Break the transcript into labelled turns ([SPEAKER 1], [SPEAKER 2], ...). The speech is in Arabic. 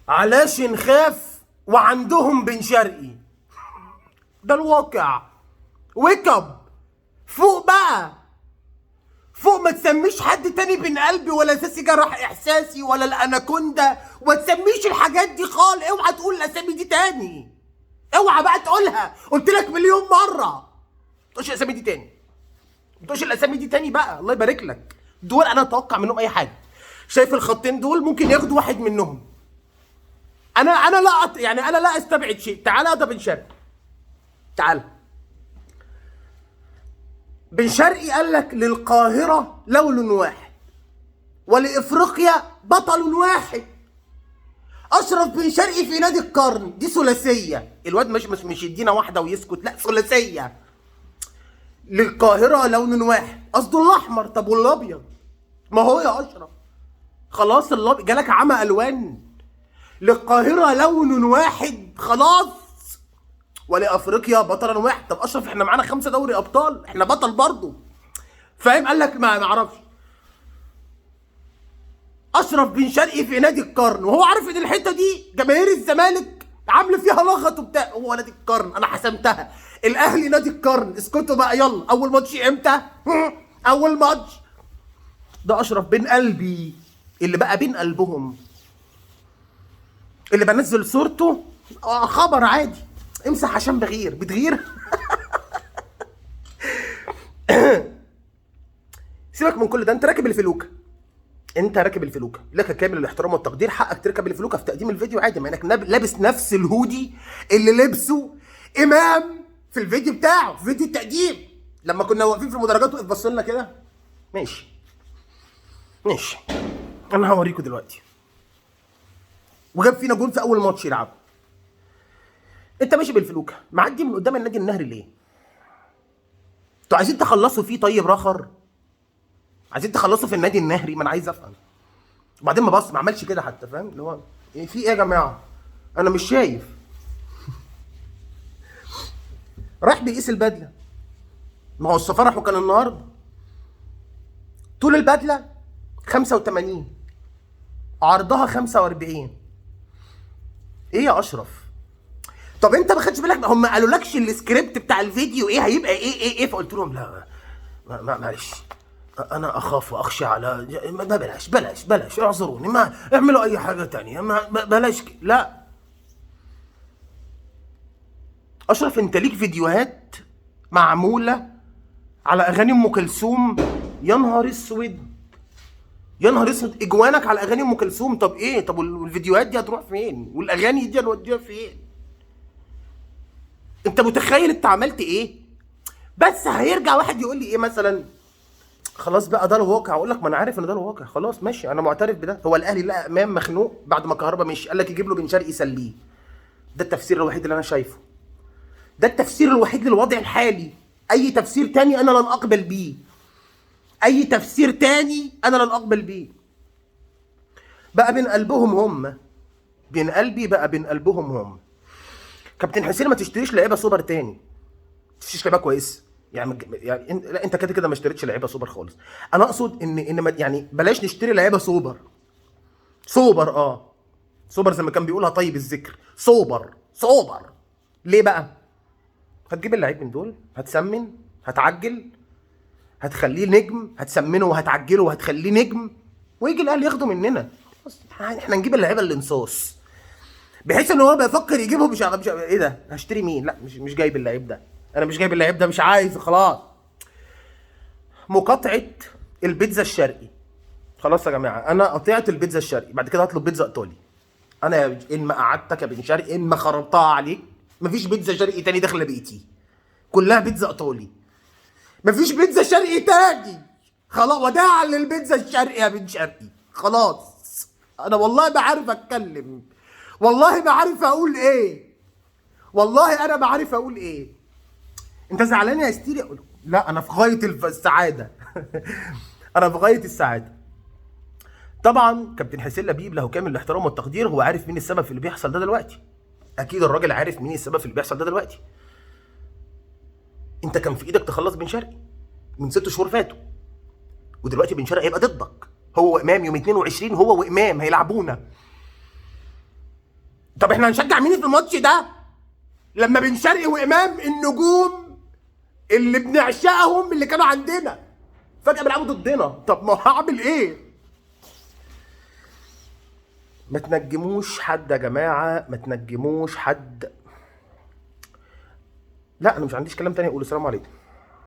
[SPEAKER 1] علاش نخاف وعندهم بن شرقي. ده الواقع. ويك اب، فوق بقى، فوق. ما تسميش حد تاني بن قلبي ولا ساسي جرح احساسي ولا الاناكوندا، وما تسميش الحاجات دي خالص. اوعى تقول الاسامي دي تاني، اوعى بقى تقولها. قلت لك مليون مره ما تقولش الاسامي دي تاني، ما تقولش الاسامي دي تاني بقى. الله يبارك لك. دول انا اتوقع منهم اي حاجه. شايف الخطين دول ممكن ياخدوا واحد منهم. انا لا يعني انا لا استبعد شيء. تعالى يا ده بن شرقي، تعالى. بن شرقي قال لك للقاهره لون واحد ولافريقيا بطل واحد. اشرف بن شرقي في نادي القرن، دي ثلاثيه. الواد مش يدينا واحده ويسكت، لا ثلاثيه. للقاهره لون واحد، قصده الاحمر. طب والابيض؟ ما هو يا اشرف خلاص الابيض جالك عمى الوان. للقاهره لون واحد خلاص، ولافريقيا بطلا واحد. طب اشرف احنا معانا 5 دوري ابطال، احنا بطل برضه، فاهم؟ قال لك ما اعرفش. اشرف بن شرقي في نادي القرن، وهو عارف ان الحته دي جماهير الزمالك عامله فيها لغط وبتاع. هو نادي القرن، انا حسمتها. الاهلي نادي القرن، اسكتوا بقى يلا. اول ماتش امتى؟ اول ماتش. ده اشرف بن قلبي اللي بقى بين قلبهم، اللي بنزل صورته خبر عادي. امسح عشان بتغير. سيبك من كل ده، انت راكب الفلوكه، انت راكب الفلوكه، لك كامل الاحترام والتقدير. حقك تركب الفلوكه في تقديم الفيديو عادي، مع انك لابس نفس الهودي اللي لبسه امام في الفيديو بتاعه، في فيديو التقديم لما كنا واقفين في المدرجات وقف بص لنا كده. ماشي انا هوريكم دلوقتي. وجاب فينا جون في اول ماتش يلعبه. انت ماشي بالفلوكه معدي من قدام النادي النهري ليه؟ انتوا عايزين تخلصوا فيه طيب رخر؟ عايزين تخلصوا في النادي النهري؟ ما انا عايز افهم. وبعدين ما عملش كده حتى، فاهم اللي هو ايه؟ في ايه يا جماعه؟ انا مش شايف. راح بيقيس البدله. ما هو السفرح وكان النهارده طول البدله 85، عرضها 45. ايه يا اشرف؟ طب انت ما خدتش بالك؟ هم قالوا لكش السكريبت بتاع الفيديو ايه هيبقى ايه؟ فقلت لهم لا معلش، انا اخاف واخشى على بلاش اعذروني، ما اعملوا اي حاجه تانية، بلاش لا. اشرف انت ليك فيديوهات معموله على اغاني ام كلثوم. يا نهار اسود، يا نهار اسود، اجوانك على اغاني ام كلثوم. طب ايه؟ طب والفيديوهات دي هتروح فين؟ والاغاني دي هنوديها فين؟ انت متخيل انت عملت ايه؟ بس هيرجع واحد يقول لي ايه مثلا؟ خلاص بقى ده الواقع. اقول لك ما انا عارف ان ده الواقع، خلاص ماشي، انا معترف بده. هو الاهلي لقى امام مخنوق بعد ما كهربا مشي، قال لك يجيب له بن شرقي يسليه. ده التفسير الوحيد اللي انا شايفه، ده التفسير الوحيد للوضع الحالي. اي تفسير تاني انا لن اقبل بيه، اي تفسير تاني انا لن اقبل بيه. بقى بين قلبهم هم، بين قلبي بقى بين قلبهم هم. كابتن حسين ما تشتريش لعيبه سوبر تاني، ما تشتريش لعيبه كويسه. يعني لا انت كده ما اشتريتش لعيبه سوبر خالص. انا اقصد ان يعني بلاش نشتري لعيبه سوبر. سوبر زي ما كان بيقولها طيب الذكر، سوبر. ليه بقى؟ هتجيب اللعيب من دول، هتسمن، هتعجل، هتخليه نجم، هتسمنه وهتعجله وهتخليه نجم، ويجي الاهلي ياخده مننا. احنا نجيب اللعيبه اللي نصوص، بحيث ان هو بيفكر يجيبه. مش ايه ده؟ هشتري مين؟ لا مش جايب اللعيب ده، انا مش جايب اللعيب ده، مش عايز خلاص. مقاطعه البيتزا الشرقي. خلاص يا جماعه انا قطعت البيتزا الشرقي، بعد كده هطلب بيتزا ايطالي. انا ان ما قعدتك يا بن شرقي، ان ما خربتها عليك، مفيش بيتزا شرقي تاني داخله بيتي، كلها بيتزا ايطالي. مفيش بيتزا شرقي تاني، خلاص. وداعا للبيتزا الشرقي يا بن شرقي، خلاص. انا والله ما عارف اتكلم، والله ما عارف اقول ايه، والله انا ما عارف اقول ايه. انت زعلان يا ستيري؟ اقول لا، انا في غايه السعاده. انا في غايه السعاده. طبعا كابتن حسين لبيب له كامل الاحترام والتقدير، هو عارف مين السبب في اللي بيحصل ده دلوقتي. اكيد الراجل عارف مين السبب في اللي بيحصل ده دلوقتي. انت كان في ايدك تخلص بن شرقي من 6 شهور فاتوا، ودلوقتي بن شرقي هيبقى ضدك. هو وامام يوم 22، هو وامام هيلعبونا. طب احنا هنشجع مين في الماتش ده لما بن شرقي وامام النجوم اللي بنعشقهم اللي كانوا عندنا فجاه بيلعبوا ضدنا؟ طب ما هعمل ايه؟ ما تنجموش حد يا جماعه، ما تنجموش حد. لا انا مش عنديش كلام تاني اقوله. السلام عليكم.